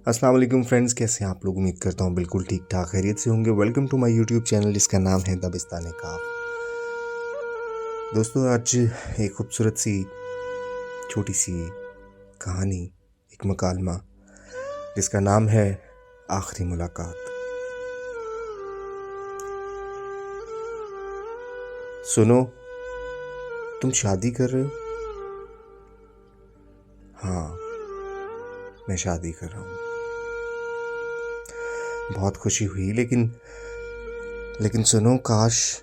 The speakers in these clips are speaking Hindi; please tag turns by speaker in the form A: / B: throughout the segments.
A: अस्सलाम वालेकुम फ्रेंड्स, कैसे हैं आप लोग। उम्मीद करता हूँ बिल्कुल ठीक ठाक खैरियत से होंगे। Welcome to my YouTube channel जिसका नाम है दबिस्तान काफ। दोस्तों, आज एक खूबसूरत सी छोटी सी कहानी, एक मकालमा जिसका नाम है आखिरी मुलाकात। सुनो, तुम शादी कर रहे हो? हाँ, मैं शादी कर रहा हूँ। बहुत खुशी हुई, लेकिन सुनो, काश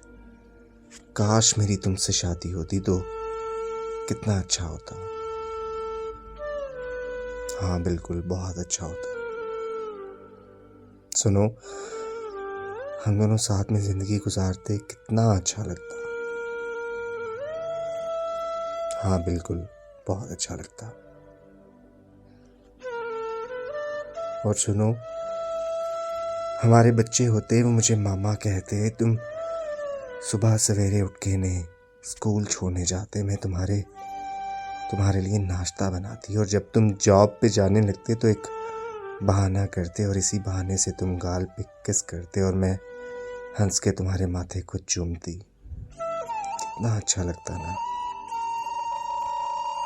A: मेरी तुमसे शादी होती तो कितना अच्छा होता। हाँ बिल्कुल, बहुत अच्छा होता। सुनो, हम दोनों साथ में जिंदगी गुजारते कितना अच्छा लगता। हाँ बिल्कुल, बहुत अच्छा लगता। और सुनो, हमारे बच्चे होते वो मुझे मामा कहते। तुम सुबह सवेरे उठ के ने स्कूल छोड़ने जाते, मैं तुम्हारे लिए नाश्ता बनाती, और जब तुम जॉब पे जाने लगते तो एक बहाना करते और इसी बहाने से तुम गाल पे किस करते और मैं हंस के तुम्हारे माथे को चूमती। कितना अच्छा लगता ना।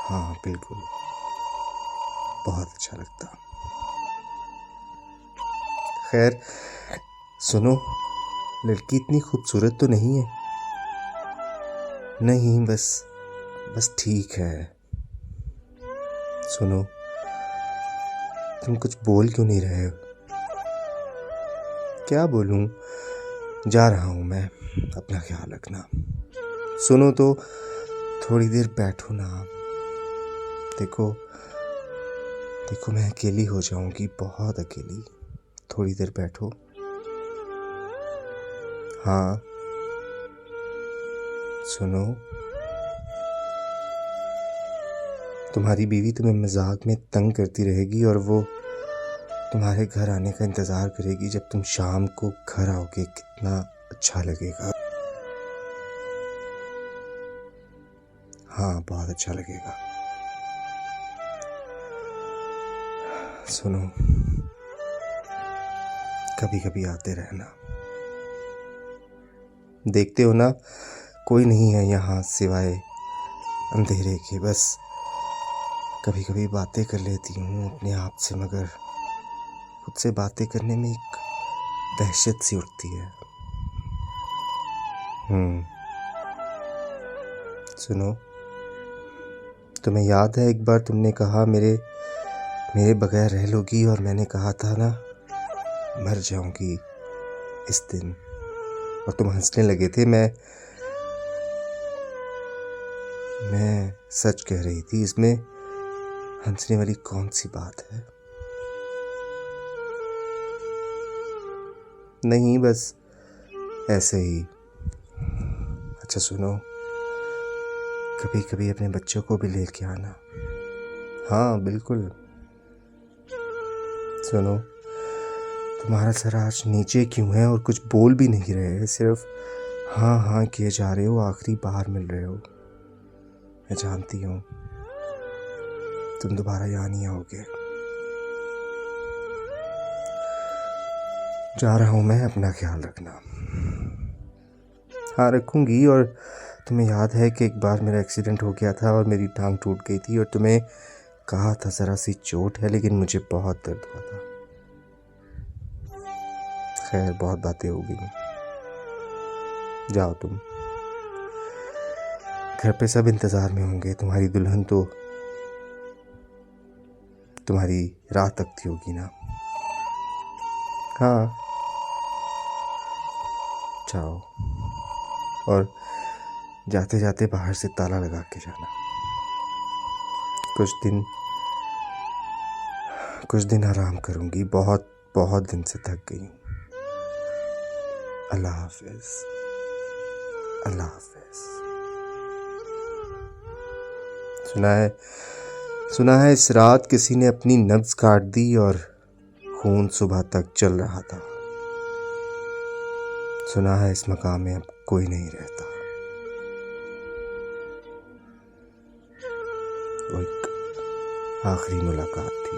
A: हाँ बिल्कुल, बहुत अच्छा लगता। खैर सुनो, लड़की इतनी खूबसूरत तो नहीं है। नहीं, बस ठीक है। सुनो, तुम कुछ बोल क्यों नहीं रहे हो? क्या बोलूं? जा रहा हूं मैं, अपना ख्याल रखना। सुनो तो, थोड़ी देर बैठो ना। देखो मैं अकेली हो जाऊंगी, बहुत अकेली। थोड़ी देर बैठो। हाँ सुनो, तुम्हारी बीवी तुम्हें मजाक में तंग करती रहेगी और वो तुम्हारे घर आने का इंतजार करेगी जब तुम शाम को घर आओगे। कितना अच्छा लगेगा। हाँ, बहुत अच्छा लगेगा। सुनो, कभी कभी आते रहना। देखते हो ना, कोई नहीं है यहाँ सिवाय अंधेरे के। बस कभी कभी बातें कर लेती हूँ अपने आप से, मगर खुद से बातें करने में एक दहशत सी उठती है। सुनो, तुम्हें याद है एक बार तुमने कहा मेरे बगैर रह लोगी, और मैंने कहा था ना, मर जाऊंगी इस दिन, और तुम हंसने लगे थे। मैं सच कह रही थी। इसमें हंसने वाली कौन सी बात है? नहीं, बस ऐसे ही। अच्छा सुनो, कभी कभी अपने बच्चों को भी लेके आना। हाँ बिल्कुल। सुनो, तुम्हारा सर आज नीचे क्यों है और कुछ बोल भी नहीं रहे, सिर्फ हाँ हाँ किए जा रहे हो। आखिरी बार मिल रहे हो। मैं जानती हूँ तुम दोबारा यहाँ नहीं आओगे। जा रहा हूँ मैं, अपना ख्याल रखना। हाँ रखूँगी। और तुम्हें याद है कि एक बार मेरा एक्सीडेंट हो गया था और मेरी टांग टूट गई थी, और तुम्हें कहा था ज़रा सी चोट है, लेकिन मुझे बहुत दर्द हुआ था। खैर, बहुत बातें हो गई। जाओ तुम, घर पे सब इंतज़ार में होंगे। तुम्हारी दुल्हन तो तुम्हारी राह तकती होगी ना। हाँ जाओ, और जाते जाते बाहर से ताला लगा के जाना। कुछ दिन आराम करूंगी। बहुत बहुत दिन से थक गई हूँ। अल्लाह हाफिज। अल्लाह हाफिज। सुना है इस रात किसी ने अपनी नब्ज काट दी और खून सुबह तक चल रहा था। सुना है इस मकाम में अब कोई नहीं रहता। वो एक आखिरी मुलाकात थी।